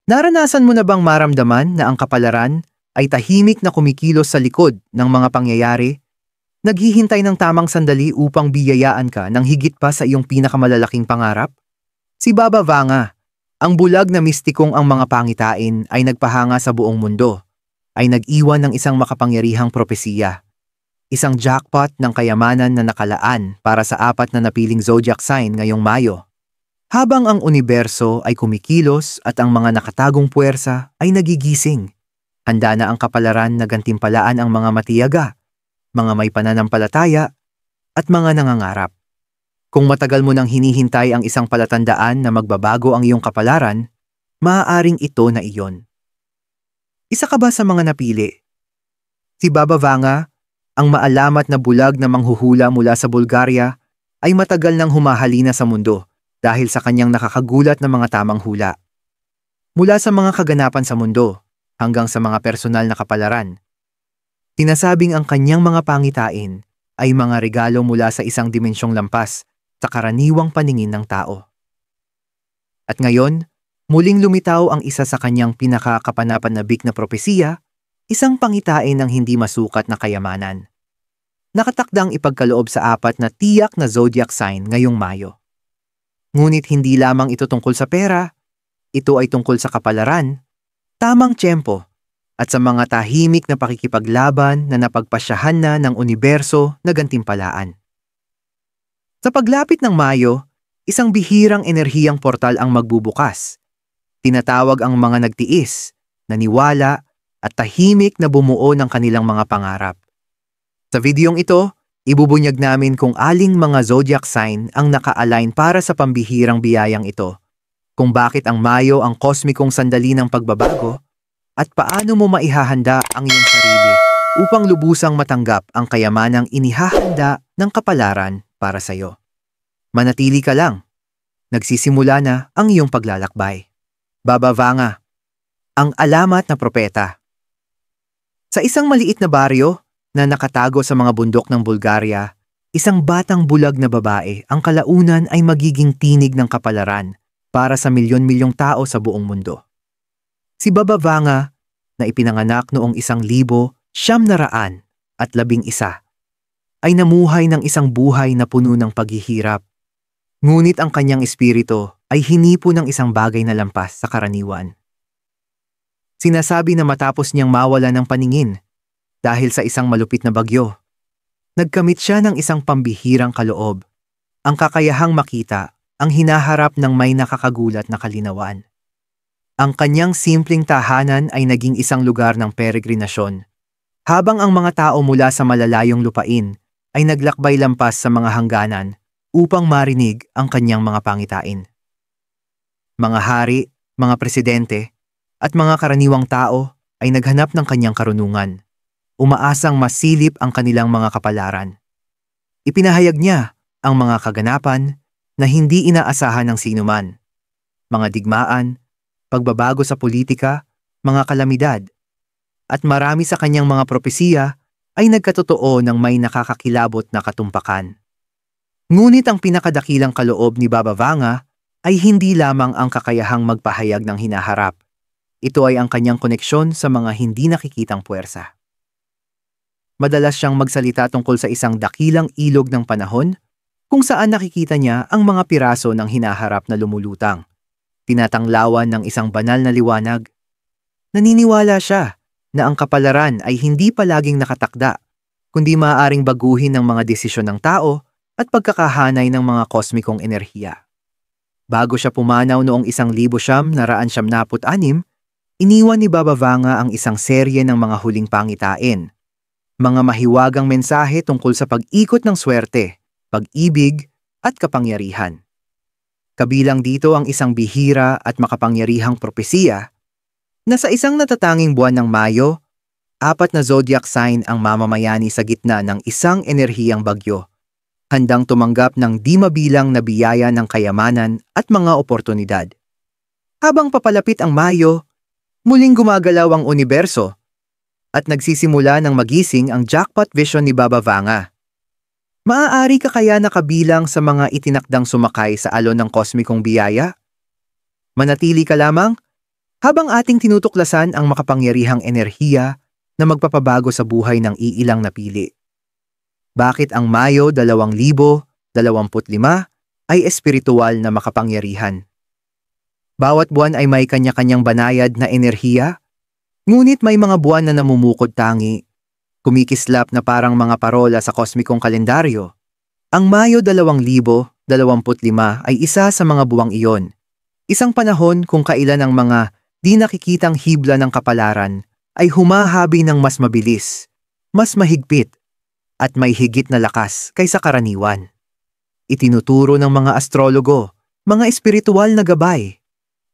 Naranasan mo na bang maramdaman na ang kapalaran ay tahimik na kumikilos sa likod ng mga pangyayari, naghihintay ng tamang sandali upang biyayaan ka ng higit pa sa iyong pinakamalalaking pangarap? Si Baba Vanga, ang bulag na mistikong ang mga pangitain ay nagpahanga sa buong mundo, ay nag-iwan ng isang makapangyarihang propesiya. Isang jackpot ng kayamanan na nakalaan para sa apat na napiling zodiac sign ngayong Mayo. Habang ang universo ay kumikilos at ang mga nakatagong puwersa ay nagigising, handa na ang kapalaran na gantimpalaan ang mga matiyaga, mga may pananampalataya, at mga nangangarap. Kung matagal mo nang hinihintay ang isang palatandaan na magbabago ang iyong kapalaran, maaaring ito na iyon. Isa ka ba sa mga napili? Si Baba Vanga, ang maalamat na bulag na manghuhula mula sa Bulgaria, ay matagal nang humahalina sa mundo dahil sa kanyang nakakagulat na mga tamang hula. Mula sa mga kaganapan sa mundo hanggang sa mga personal na kapalaran, sinasabing ang kanyang mga pangitain ay mga regalo mula sa isang dimensyong lampas sa karaniwang paningin ng tao. At ngayon, muling lumitaw ang isa sa kanyang pinakakapanapanabik na propesiya, isang pangitain ng hindi masukat na kayamanan. Nakatakdang ipagkaloob sa apat na tiyak na zodiac sign ngayong Mayo. Ngunit hindi lamang ito tungkol sa pera, ito ay tungkol sa kapalaran, tamang tiyempo, at sa mga tahimik na pakikipaglaban na napagpasyahan na ng universo na gantimpalaan. Sa paglapit ng Mayo, isang bihirang enerhiyang portal ang magbubukas. Tinatawag ang mga nagtiis, naniwala, at tahimik na bumuo ng kanilang mga pangarap. Sa videong ito, ibubunyag namin kung aling mga zodiac sign ang naka-align para sa pambihirang biyayang ito, kung bakit ang Mayo ang kosmikong sandali ng pagbabago, at paano mo maihahanda ang iyong sarili upang lubusang matanggap ang kayamanang inihahanda ng kapalaran para sa iyo. Manatili ka lang. Nagsisimula na ang iyong paglalakbay. Baba Vanga, ang alamat na propeta. Sa isang maliit na baryo na nakatago sa mga bundok ng Bulgaria, isang batang bulag na babae ang kalaunan ay magiging tinig ng kapalaran para sa milyon-milyong tao sa buong mundo. Si Baba Vanga, na ipinanganak noong 1911, ay namuhay ng isang buhay na puno ng paghihirap. Ngunit ang kanyang espiritu ay hinipo ng isang bagay na lampas sa karaniwan. Sinasabi na matapos niyang mawala ng paningin dahil sa isang malupit na bagyo, nagkamit siya ng isang pambihirang kaloob, ang kakayahang makita ang hinaharap ng may nakakagulat na kalinawan. Ang kanyang simpleng tahanan ay naging isang lugar ng peregrinasyon, habang ang mga tao mula sa malalayong lupain ay naglakbay lampas sa mga hangganan upang marinig ang kanyang mga pangitain. Mga hari, mga presidente, at mga karaniwang tao ay naghanap ng kanyang karunungan, umaasang masilip ang kanilang mga kapalaran. Ipinahayag niya ang mga kaganapan na hindi inaasahan ng sinuman, mga digmaan, pagbabago sa politika, mga kalamidad, at marami sa kanyang mga propesiya ay nagkatotoo ng may nakakakilabot na katumpakan. Ngunit ang pinakadakilang kaloob ni Baba Vanga ay hindi lamang ang kakayahang magpahayag ng hinaharap. Ito ay ang kanyang koneksyon sa mga hindi nakikitang puwersa. Madalas siyang magsalita tungkol sa isang dakilang ilog ng panahon kung saan nakikita niya ang mga piraso ng hinaharap na lumulutang, tinatanglawan ng isang banal na liwanag. Naniniwala siya na ang kapalaran ay hindi palaging nakatakda, kundi maaaring baguhin ng mga desisyon ng tao at pagkakahanay ng mga kosmikong enerhiya. Bago siya pumanaw noong 1996, iniwan ni Baba Vanga ang isang serye ng mga huling pangitain, mga mahiwagang mensahe tungkol sa pag-ikot ng swerte, pag-ibig at kapangyarihan. Kabilang dito ang isang bihira at makapangyarihang propesiya na sa isang natatanging buwan ng Mayo, 4 na zodiac sign ang mamamayani sa gitna ng isang enerhiyang bagyo, handang tumanggap ng di mabilang na biyaya ng kayamanan at mga oportunidad. Habang papalapit ang Mayo, muling gumagalaw ang universo at nagsisimula ng magising ang jackpot vision ni Baba Vanga. Maaari ka kaya nakabilang sa mga itinakdang sumakay sa alon ng kosmikong biyaya? Manatili ka lamang Habang ating tinutuklasan ang makapangyarihang enerhiya na magpapabago sa buhay ng iilang napili. Bakit ang Mayo 2025 ay espiritual na makapangyarihan? Bawat buwan ay may kanya-kanyang banayad na enerhiya, ngunit may mga buwan na namumukod tangi, kumikislap na parang mga parola sa kosmikong kalendaryo. Ang Mayo 2025 ay isa sa mga buwang iyon. Isang panahon kung kailan ang mga di nakikitang hibla ng kapalaran ay humahabi ng mas mabilis, mas mahigpit, at may higit na lakas kaysa karaniwan. Itinuturo ng mga astrologo, mga espiritual na gabay,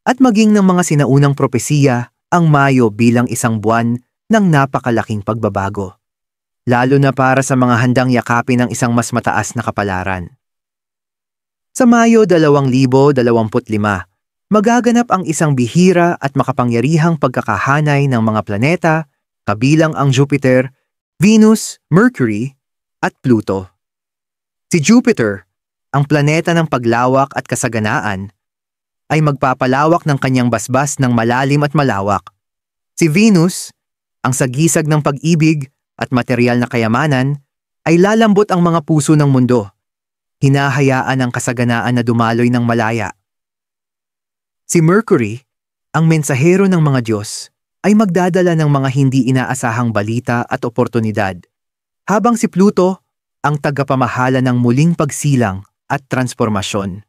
at maging ng mga sinaunang propesiya ang Mayo bilang isang buwan ng napakalaking pagbabago. Lalo na para sa mga handang yakapin ng isang mas mataas na kapalaran. Sa Mayo 2025, magaganap ang isang bihira at makapangyarihang pagkakahanay ng mga planeta, kabilang ang Jupiter, Venus, Mercury, at Pluto. Si Jupiter, ang planeta ng paglawak at kasaganaan, ay magpapalawak ng kanyang basbas ng malalim at malawak. Si Venus, ang sagisag ng pag-ibig at material na kayamanan, ay lalambot ang mga puso ng mundo. Hinahayaan ang kasaganaan na dumaloy ng malaya. Si Mercury, ang mensahero ng mga Diyos, ay magdadala ng mga hindi inaasahang balita at oportunidad, habang si Pluto, ang tagapamahala ng muling pagsilang at transformasyon,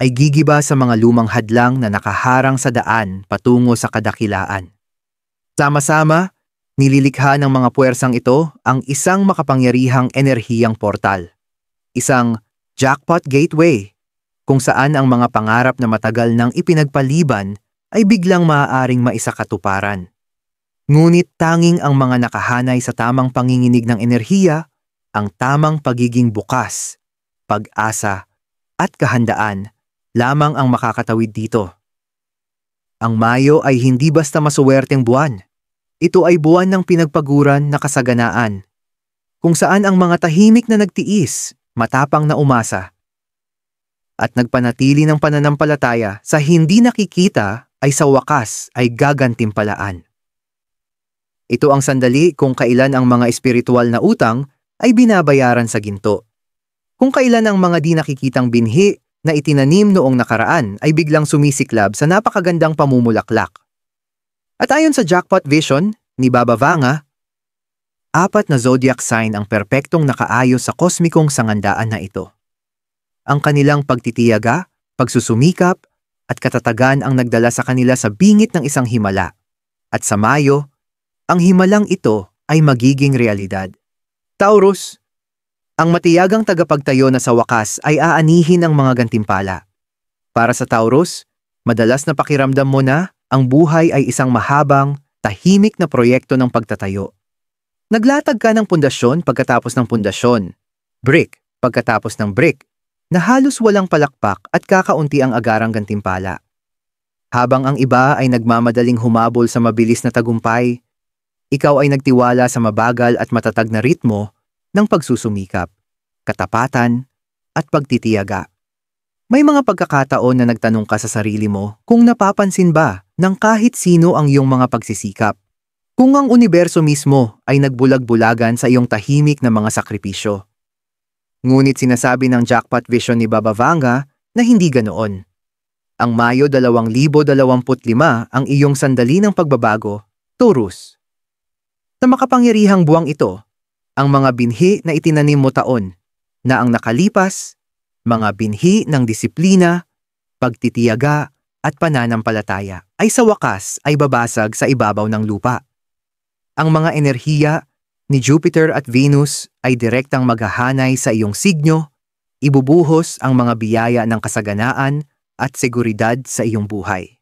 ay gigiba sa mga lumang hadlang na nakaharang sa daan patungo sa kadakilaan. Sama-sama, nililikha ng mga puwersang ito ang isang makapangyarihang enerhiyang portal, isang jackpot gateway, kung saan ang mga pangarap na matagal nang ipinagpaliban ay biglang maaaring maisakatuparan. Ngunit tanging ang mga nakahanay sa tamang panginginig ng enerhiya, ang tamang pagiging bukas, pag-asa, at kahandaan lamang ang makakatawid dito. Ang Mayo ay hindi basta masuwerteng buwan. Ito ay buwan ng pinagpaguran na kasaganaan, kung saan ang mga tahimik na nagtiis, matapang na umasa, at nagpanatili ng pananampalataya sa hindi nakikita ay sa wakas ay gagantimpalaan. Ito ang sandali kung kailan ang mga espiritual na utang ay binabayaran sa ginto. Kung kailan ang mga di nakikitang binhi na itinanim noong nakaraan ay biglang sumisiklab sa napakagandang pamumulaklak. At ayon sa Jackpot Vision ni Baba Vanga, 4 na zodiac sign ang perpektong nakaayos sa kosmikong sangandaan na ito. Ang kanilang pagtitiyaga, pagsusumikap, at katatagan ang nagdala sa kanila sa bingit ng isang himala. At sa Mayo, ang himalang ito ay magiging realidad. Taurus, ang matiyagang tagapagtayo na sa wakas ay aanihin ang mga gantimpala. Para sa Taurus, madalas na pakiramdam mo na ang buhay ay isang mahabang, tahimik na proyekto ng pagtatayo. Naglatag ka ng pundasyon pagkatapos ng pundasyon, brick pagkatapos ng brick, na halos walang palakpak at kakaunti ang agarang gantimpala. Habang ang iba ay nagmamadaling humabol sa mabilis na tagumpay, ikaw ay nagtiwala sa mabagal at matatag na ritmo ng pagsusumikap, katapatan, at pagtitiyaga. May mga pagkakataon na nagtanong ka sa sarili mo kung napapansin ba ng kahit sino ang iyong mga pagsisikap, kung ang universo mismo ay nagbulag-bulagan sa iyong tahimik na mga sakripisyo. Ngunit sinasabi ng Jackpot Vision ni Baba Vanga na hindi ganoon. Ang Mayo 2025 ang iyong sandali ng pagbabago, Taurus. Sa makapangyarihang buwang ito, ang mga binhi na itinanim mo taon na ang nakalipas, mga binhi ng disiplina, pagtitiyaga at pananampalataya ay sa wakas ay babasag sa ibabaw ng lupa. Ang mga enerhiya ni Jupiter at Venus ay direktang maghahanay sa iyong signo, ibubuhos ang mga biyaya ng kasaganaan at seguridad sa iyong buhay.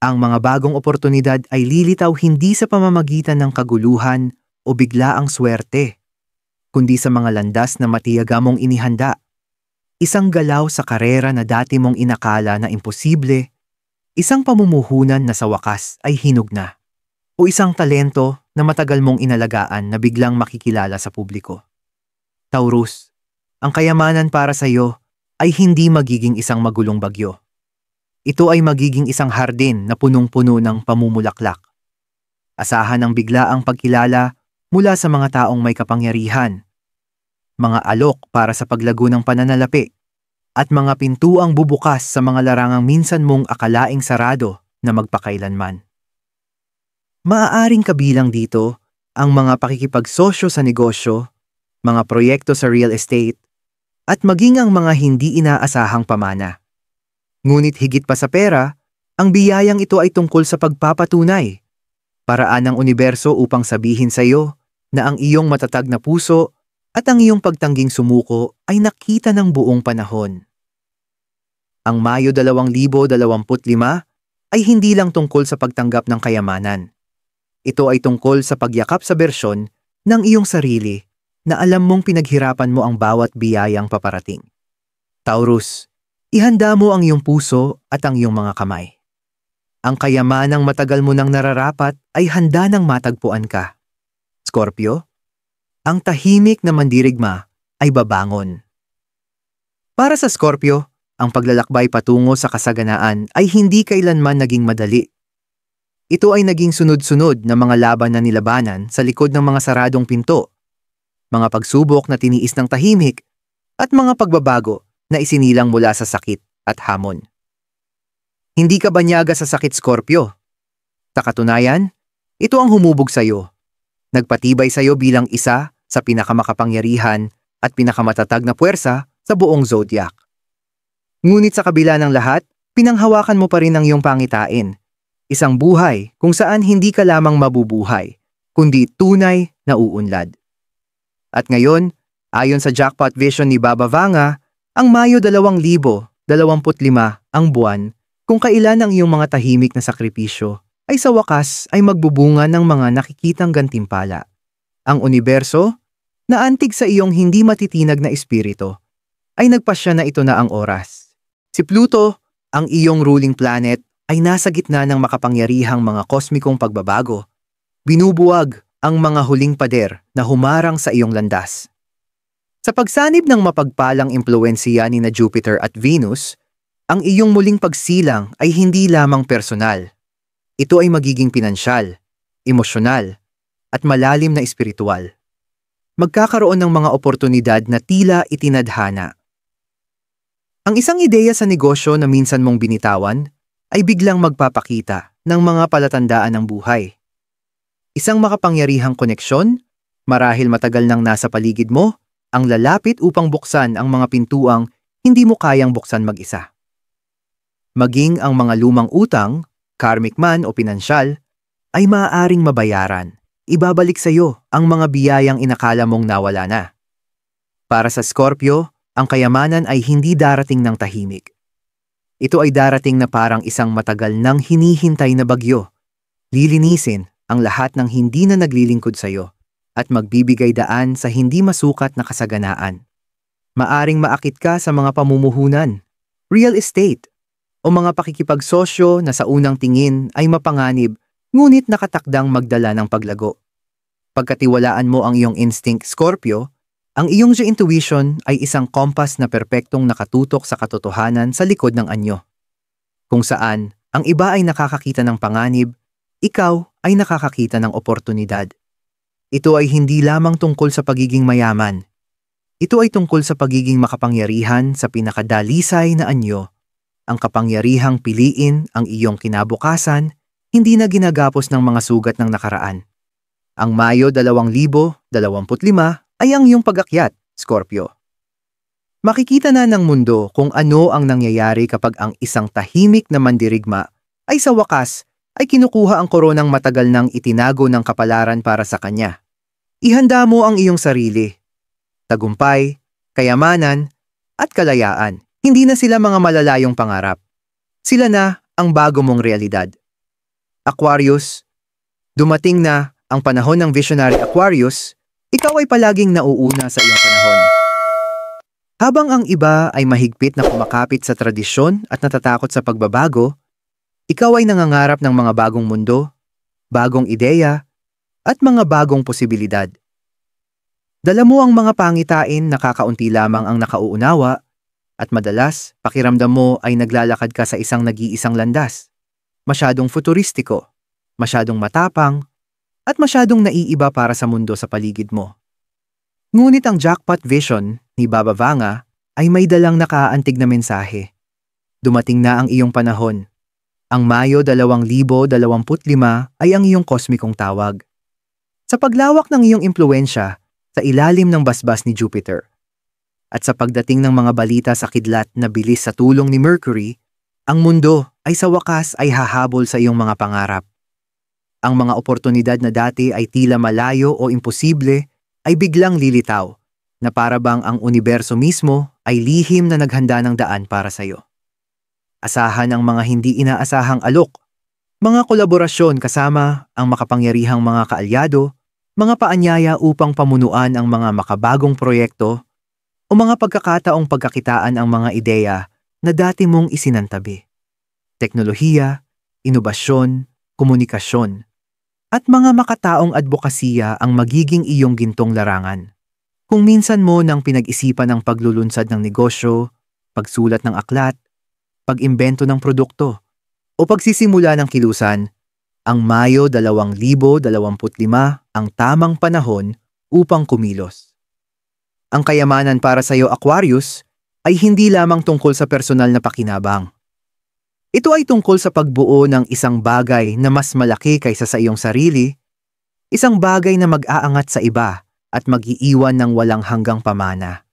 Ang mga bagong oportunidad ay lilitaw hindi sa pamamagitan ng kaguluhan o biglaang swerte, kundi sa mga landas na matiyaga mong inihanda. Isang galaw sa karera na dati mong inakala na imposible, isang pamumuhunan na sa wakas ay hinog na, o isang talento na matagal mong inalagaan na biglang makikilala sa publiko. Taurus, ang kayamanan para sa iyo ay hindi magiging isang magulong bagyo. ito ay magiging isang hardin na punong-puno ng pamumulaklak. Asahan ang biglaang pagkilala mula sa mga taong may kapangyarihan, mga alok para sa paglago ng pananalapi, at mga pintuang bubukas sa mga larangang minsan mong akalaing sarado na magpakailanman. Maaaring kabilang dito ang mga pakikipagsosyo sa negosyo, mga proyekto sa real estate, at maging ang mga hindi inaasahang pamana. Ngunit higit pa sa pera, ang biyayang ito ay tungkol sa pagpapatunay. Paraan ng universo upang sabihin sa iyo na ang iyong matatag na puso at ang iyong pagtangging sumuko ay nakita ng buong panahon. Ang Mayo 2025 ay hindi lang tungkol sa pagtanggap ng kayamanan. Ito ay tungkol sa pagyakap sa bersyon ng iyong sarili na alam mong pinaghirapan mo ang bawat biyayang paparating. Taurus, ihanda mo ang iyong puso at ang iyong mga kamay. Ang kayamanang matagal mo nang nararapat ay handa nang matagpuan ka. Scorpio, ang tahimik na mandirigma ay babangon. Para sa Scorpio, ang paglalakbay patungo sa kasaganaan ay hindi kailanman naging madali. Ito ay naging sunod-sunod na mga laban na nilabanan sa likod ng mga saradong pinto, mga pagsubok na tiniis ng tahimik, at mga pagbabago na isinilang mula sa sakit at hamon. Hindi ka banyaga sa sakit, Scorpio. Sa katunayan, ito ang humubog sa iyo. Nagpatibay sa iyo bilang isa sa pinakamakapangyarihan at pinakamatatag na puwersa sa buong zodiac. Ngunit sa kabila ng lahat, pinanghawakan mo pa rin ang iyong pangitain. Isang buhay kung saan hindi ka lamang mabubuhay, kundi tunay na uunlad. At ngayon, ayon sa jackpot vision ni Baba Vanga, ang Mayo 2025 ang buwan kung kailan ang iyong mga tahimik na sakripisyo ay sa wakas ay magbubunga ng mga nakikitang gantimpala. Ang universo, na antig sa iyong hindi matitinag na espiritu, ay nagpasya na ito na ang oras. Si Pluto, ang iyong ruling planet, ay nasa gitna ng makapangyarihang mga kosmikong pagbabago. Binubuwag ang mga huling pader na humarang sa iyong landas. Sa pagsanib ng mapagpalang impluwensiya ni na Jupiter at Venus, ang iyong muling pagsilang ay hindi lamang personal. Ito ay magiging pinansyal, emosyonal, at malalim na espiritual. Magkakaroon ng mga oportunidad na tila itinadhana. Ang isang ideya sa negosyo na minsan mong binitawan ay biglang magpapakita ng mga palatandaan ng buhay. Isang makapangyarihang koneksyon, marahil matagal nang nasa paligid mo, ang lalapit upang buksan ang mga pintuang hindi mo kayang buksan mag-isa. Maging ang mga lumang utang, karmic man o pinansyal, ay maaaring mabayaran. Ibabalik sa iyo ang mga biyayang inakala mong nawala na. Para sa Scorpio, ang kayamanan ay hindi darating ng tahimik. Ito ay darating na parang isang matagal nang hinihintay na bagyo. Lilinisin ang lahat ng hindi na naglilingkod sa iyo at magbibigay daan sa hindi masukat na kasaganaan. Maaring maakit ka sa mga pamumuhunan, real estate, o mga pakikipagsosyo na sa unang tingin ay mapanganib ngunit nakatakdang magdala ng paglago. Pagkatiwalaan mo ang iyong instinct, Scorpio, ang iyong intuition ay isang kompas na perpektong nakatutok sa katotohanan sa likod ng anyo. Kung saan ang iba ay nakakakita ng panganib, ikaw ay nakakakita ng oportunidad. Ito ay hindi lamang tungkol sa pagiging mayaman. Ito ay tungkol sa pagiging makapangyarihan sa pinakadalisay na anyo. Ang kapangyarihang piliin ang iyong kinabukasan, hindi na ginagapos ng mga sugat ng nakaraan. Ang Mayo 2025 ay ang iyong pag-akyat, Scorpio. Makikita na ng mundo kung ano ang nangyayari kapag ang isang tahimik na mandirigma ay sa wakas ay kinukuha ang koronang matagal nang itinago ng kapalaran para sa kanya. Ihanda mo ang iyong sarili. Tagumpay, kayamanan, at kalayaan. Hindi na sila mga malalayong pangarap. Sila na ang bago mong realidad. Aquarius, dumating na ang panahon ng visionary Aquarius, ikaw ay palaging nauuna sa iyong panahon. Habang ang iba ay mahigpit na kumakapit sa tradisyon at natatakot sa pagbabago, ikaw ay nangangarap ng mga bagong mundo, bagong ideya, at mga bagong posibilidad. Dala mo ang mga pangitain na kakaunti lamang ang nakauunawa, At madalas, pakiramdam mo ay naglalakad ka sa isang nag-iisang landas. Masyadong futuristiko, masyadong matapang, at masyadong naiiba para sa mundo sa paligid mo. Ngunit ang jackpot vision ni Baba Vanga ay may dalang nakaantig na mensahe. Dumating na ang iyong panahon. Ang Mayo 2025 ay ang iyong kosmikong tawag. Sa paglawak ng iyong impluensya sa ilalim ng basbas ni Jupiter, at sa pagdating ng mga balita sa kidlat na bilis sa tulong ni Mercury, ang mundo ay sa wakas ay hahabol sa iyong mga pangarap. Ang mga oportunidad na dati ay tila malayo o imposible ay biglang lilitaw, na para bang ang universo mismo ay lihim na naghanda ng daan para sa iyo. Asahan ang mga hindi inaasahang alok, mga kolaborasyon kasama ang makapangyarihang mga kaalyado, mga paanyaya upang pamunuan ang mga makabagong proyekto, o mga pagkakataong pagkakitaan ang mga ideya na dati mong isinantabi. Teknolohiya, inobasyon, komunikasyon, at mga makataong advokasya ang magiging iyong gintong larangan. Kung minsan mo nang pinag-isipan ang paglulunsad ng negosyo, pagsulat ng aklat, pag-imbento ng produkto, o pagsisimula ng kilusan, ang Mayo 2025 ang tamang panahon upang kumilos. Ang kayamanan para sa iyo, Aquarius, ay hindi lamang tungkol sa personal na pakinabang. Ito ay tungkol sa pagbuo ng isang bagay na mas malaki kaysa sa iyong sarili, isang bagay na mag-aangat sa iba at mag-iiwan ng walang hanggang pamana.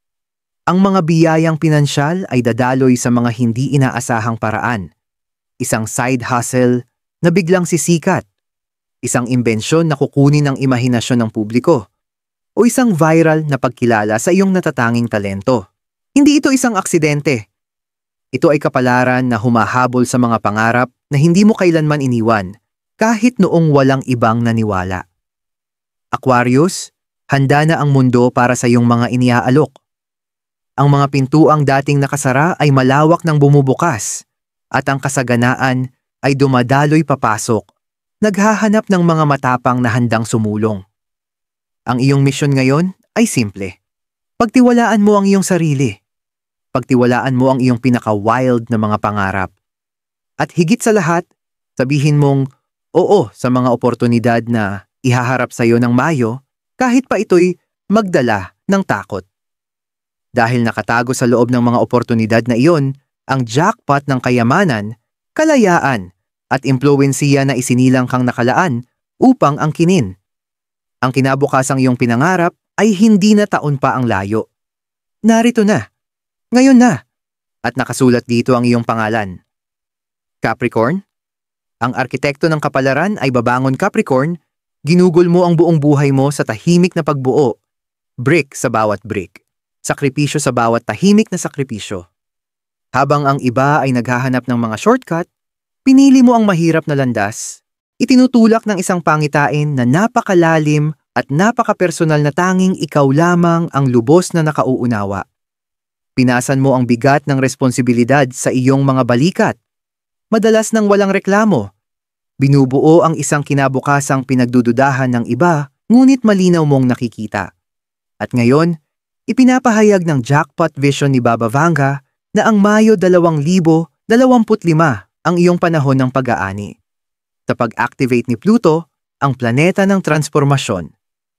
Ang mga biyayang pinansyal ay dadaloy sa mga hindi inaasahang paraan. Isang side hustle na biglang sisikat, isang imbensyon na kukunin ang imahinasyon ng publiko, o isang viral na pagkilala sa iyong natatanging talento. Hindi ito isang aksidente. Ito ay kapalaran na humahabol sa mga pangarap na hindi mo kailanman iniwan, kahit noong walang ibang naniwala. Aquarius, handa na ang mundo para sa iyong mga iniaalok. Ang mga pintuang dating nakasara ay malawak ng bumubukas, at ang kasaganaan ay dumadaloy papasok, naghahanap ng mga matapang na handang sumulong. Ang iyong misyon ngayon ay simple. Pagtiwalaan mo ang iyong sarili. Pagtiwalaan mo ang iyong pinaka-wild na mga pangarap. At higit sa lahat, sabihin mong oo sa mga oportunidad na ihaharap sa iyo ng Mayo, kahit pa ito'y magdala ng takot. Dahil nakatago sa loob ng mga oportunidad na iyon, ang jackpot ng kayamanan, kalayaan, at impluwensiya na isinilang kang nakalaan upang angkinin. Ang kinabukasang iyong pinangarap ay hindi na taon pa ang layo. Narito na. Ngayon na. At nakasulat dito ang iyong pangalan. Capricorn? Ang arkitekto ng kapalaran ay babangon Capricorn, ginugol mo ang buong buhay mo sa tahimik na pagbuo. Brick sa bawat brick. Sakripisyo sa bawat tahimik na sakripisyo. Habang ang iba ay naghahanap ng mga shortcut, pinili mo ang mahirap na landas, itinutulak ng isang pangitain na napakalalim at napaka-personal na tanging ikaw lamang ang lubos na nakauunawa. Pinasan mo ang bigat ng responsibilidad sa iyong mga balikat. Madalas nang walang reklamo. Binubuo ang isang kinabukasang pinagdududahan ng iba, ngunit malinaw mong nakikita. At ngayon, ipinapahayag ng jackpot vision ni Baba Vanga na ang Mayo 2025 ang iyong panahon ng pag-aani. Sa pag-activate ni Pluto, ang planeta ng transformasyon,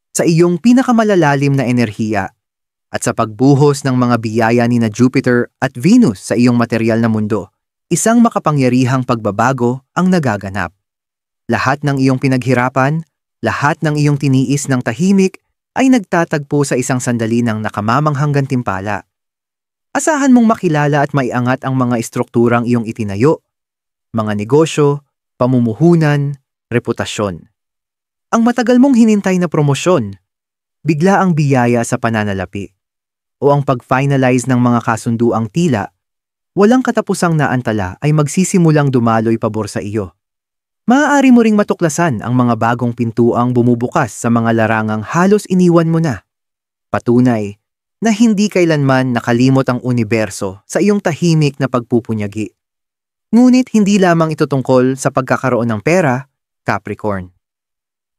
sa iyong pinakamalalalim na enerhiya, at sa pagbuhos ng mga biyaya ni na Jupiter at Venus sa iyong material na mundo, isang makapangyarihang pagbabago ang nagaganap. Lahat ng iyong pinaghirapan, lahat ng iyong tiniis ng tahimik ay nagtatagpo sa isang sandali ng nakamamanghang gantimpala. Asahan mong makilala at maiangat ang mga estrukturang iyong itinayo, mga negosyo, pamumuhunan, reputasyon. Ang matagal mong hinintay na promosyon, bigla ang biyaya sa pananalapi, o ang pag-finalize ng mga kasunduang tila, walang katapusang naantala ay magsisimulang dumaloy pabor sa iyo. Maaari mo ring matuklasan ang mga bagong pintuang bumubukas sa mga larangang halos iniwan mo na. Patunay na hindi kailanman nakalimot ang universo sa iyong tahimik na pagpupunyagi. Ngunit hindi lamang ito tungkol sa pagkakaroon ng pera, Capricorn.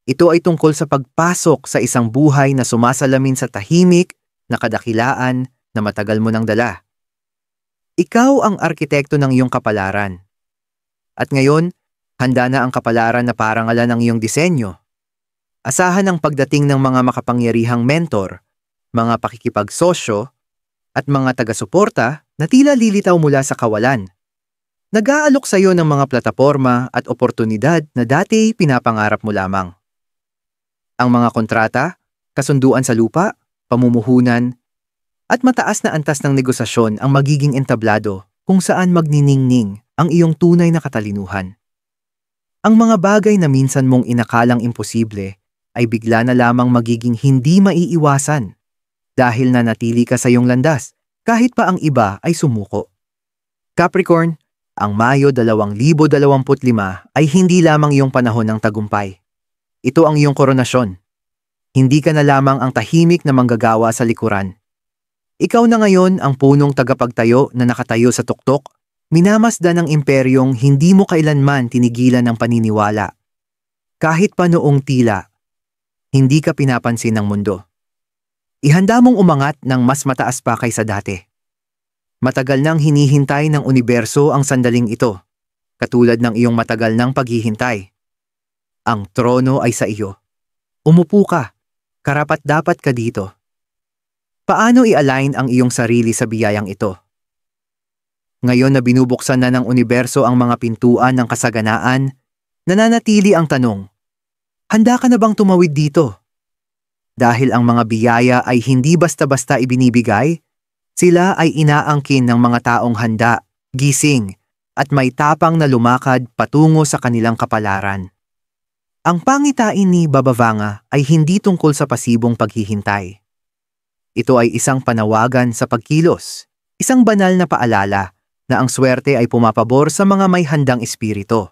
Ito ay tungkol sa pagpasok sa isang buhay na sumasalamin sa tahimik na kadakilaan na matagal mo nang dala. Ikaw ang arkitekto ng iyong kapalaran. At ngayon, handa na ang kapalaran na parangalan ng iyong disenyo. Asahan ang pagdating ng mga makapangyarihang mentor, mga pakikipagsosyo, at mga taga-suporta na tila lilitaw mula sa kawalan. Nag-aalok sa iyo ng mga plataporma at oportunidad na dati pinapangarap mo lamang. Ang mga kontrata, kasunduan sa lupa, pamumuhunan, at mataas na antas ng negosasyon ang magiging entablado kung saan magniningning ang iyong tunay na katalinuhan. Ang mga bagay na minsan mong inakalang imposible ay bigla na lamang magiging hindi maiiwasan dahil nanatili ka sa iyong landas kahit pa ang iba ay sumuko. Capricorn, ang Mayo 2025 ay hindi lamang iyong panahon ng tagumpay. Ito ang iyong koronasyon. Hindi ka na lamang ang tahimik na manggagawa sa likuran. Ikaw na ngayon ang punong tagapagtayo na nakatayo sa tuktok, minamasdan ng imperyong hindi mo kailanman tinigilan ng paniniwala. Kahit pa noong tila, hindi ka pinapansin ng mundo. Ihanda mong umangat ng mas mataas pa kaysa dati. Matagal nang hinihintay ng universo ang sandaling ito, katulad ng iyong matagal nang paghihintay. Ang trono ay sa iyo. Umupo ka, karapat-dapat ka dito. Paano i-align ang iyong sarili sa biyayang ito? Ngayon na binubuksan na ng universo ang mga pintuan ng kasaganaan, nananatili ang tanong, handa ka na bang tumawid dito? Dahil ang mga biyaya ay hindi basta-basta ibinibigay, sila ay inaangkin ng mga taong handa, gising, at may tapang na lumakad patungo sa kanilang kapalaran. Ang pangitain ni Baba Vanga ay hindi tungkol sa pasibong paghihintay. Ito ay isang panawagan sa pagkilos, isang banal na paalala na ang swerte ay pumapabor sa mga may handang espiritu.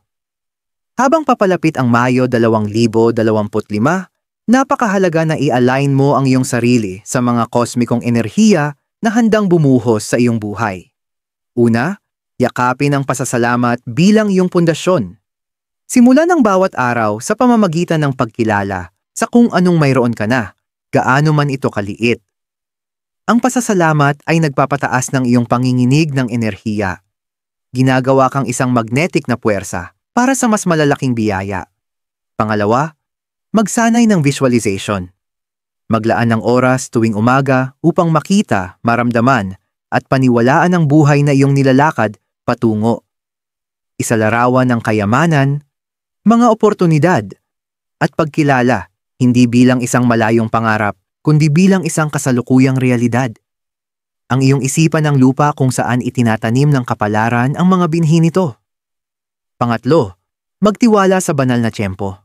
Habang papalapit ang Mayo 2025, napakahalaga na i-align mo ang iyong sarili sa mga kosmikong enerhiya na handang bumuhos sa iyong buhay. Una, yakapin ang pasasalamat bilang iyong pundasyon. Simulan ang bawat araw sa pamamagitan ng pagkilala sa kung anong mayroon ka na, gaano man ito kaliit. Ang pasasalamat ay nagpapataas ng iyong panginginig ng enerhiya. Ginagawa kang isang magnetic na puwersa para sa mas malalaking biyaya. Pangalawa, magsanay ng visualization. Maglaan ng oras tuwing umaga upang makita, maramdaman, at paniwalaan ang buhay na iyong nilalakad patungo. Isalarawan ng kayamanan, mga oportunidad, at pagkilala, hindi bilang isang malayong pangarap, kundi bilang isang kasalukuyang realidad. Ang iyong isipan ng lupa kung saan itinatanim ng kapalaran ang mga binhi nito. Pangatlo, magtiwala sa banal na tiyempo.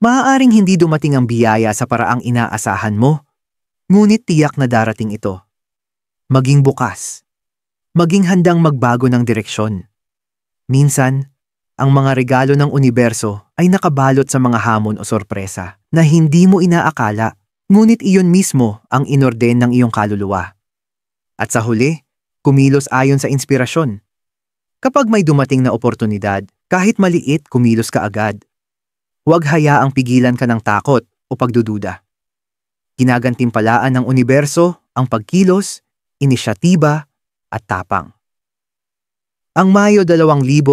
Maaaring hindi dumating ang biyaya sa paraang inaasahan mo, ngunit tiyak na darating ito. Maging bukas. Maging handang magbago ng direksyon. Minsan, ang mga regalo ng universo ay nakabalot sa mga hamon o sorpresa na hindi mo inaakala, ngunit iyon mismo ang inorden ng iyong kaluluwa. At sa huli, kumilos ayon sa inspirasyon. Kapag may dumating na oportunidad, kahit maliit, kumilos ka agad. Huwag hayaang pigilan ka ng takot o pagdududa. Ginagantimpalaan ng universo ang pagkilos, inisyatiba at tapang. Ang Mayo 2025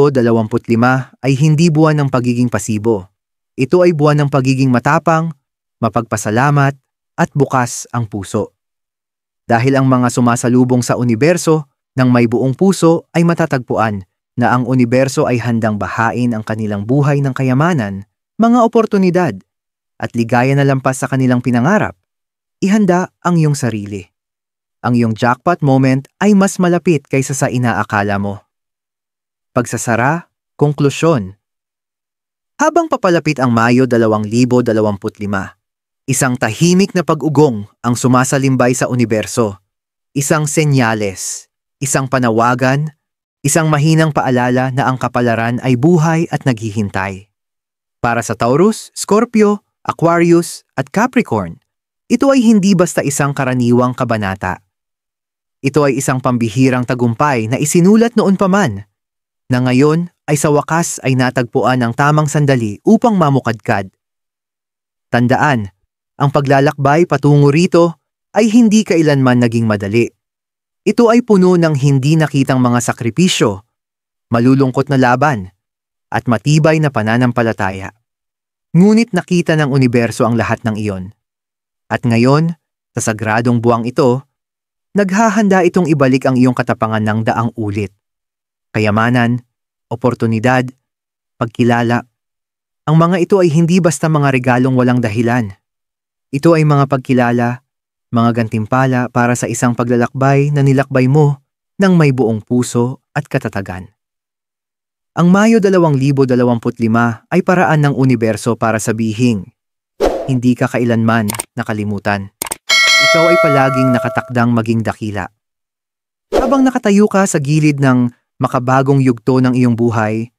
ay hindi buwan ng pagiging pasibo. Ito ay buwan ng pagiging matapang, mapagpasalamat, at bukas ang puso. Dahil ang mga sumasalubong sa universo ng may buong puso ay matatagpuan na ang universo ay handang bahain ang kanilang buhay ng kayamanan, mga oportunidad, at ligaya na lampas sa kanilang pinangarap. Ihanda ang iyong sarili. Ang iyong jackpot moment ay mas malapit kaysa sa inaakala mo. Pagsasara, konklusyon. Habang papalapit ang Mayo 2025, isang tahimik na pag-ugong ang sumasalimbay sa universo. Isang senyales, isang panawagan, isang mahinang paalala na ang kapalaran ay buhay at naghihintay. Para sa Taurus, Scorpio, Aquarius at Capricorn, ito ay hindi basta isang karaniwang kabanata. Ito ay isang pambihirang tagumpay na isinulat noon pa man, na ngayon ay sa wakas ay natagpuan ang tamang sandali upang mamukadkad. Tandaan, ang paglalakbay patungo rito ay hindi kailanman naging madali. Ito ay puno ng hindi nakitang mga sakripisyo, malulungkot na laban, at matibay na pananampalataya. Ngunit nakita ng universo ang lahat ng iyon. At ngayon, sa sagradong buwang ito, naghahanda itong ibalik ang iyong katapangan ng daang ulit. Kayamanan, oportunidad, pagkilala. Ang mga ito ay hindi basta mga regalong walang dahilan. Ito ay mga pagkilala, mga gantimpala para sa isang paglalakbay na nilakbay mo ng may buong puso at katatagan. Ang Mayo 2025 ay paraan ng universo para sabihing, hindi ka kailanman nakalimutan. Ikaw ay palaging nakatakdang maging dakila. Habang nakatayo ka sa gilid ng makabagong yugto ng iyong buhay,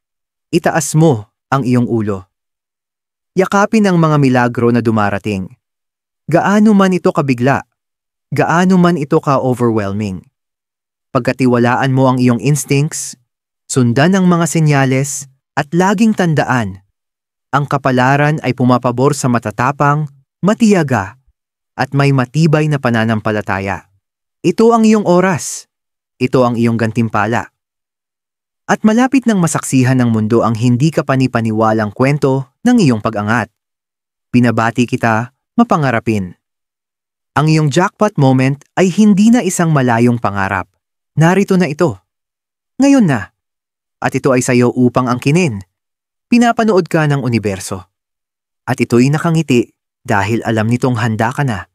itaas mo ang iyong ulo. Yakapin ang mga milagro na dumarating. Gaano man ito kabigla, gaano man ito ka-overwhelming. Pagkatiwalaan mo ang iyong instincts, sundan ang mga senyales, at laging tandaan, ang kapalaran ay pumapabor sa matatapang, matiyaga, at may matibay na pananampalataya. Ito ang iyong oras. Ito ang iyong gantimpala. At malapit nang masaksihan ng mundo ang hindi ka panipaniwalang kwento ng iyong pag-angat. Binabati kita, mapangarapin. Ang iyong jackpot moment ay hindi na isang malayong pangarap. Narito na ito. Ngayon na. At ito ay sayo upang angkinin. Pinapanood ka ng universo. At ito'y nakangiti dahil alam nitong handa ka na.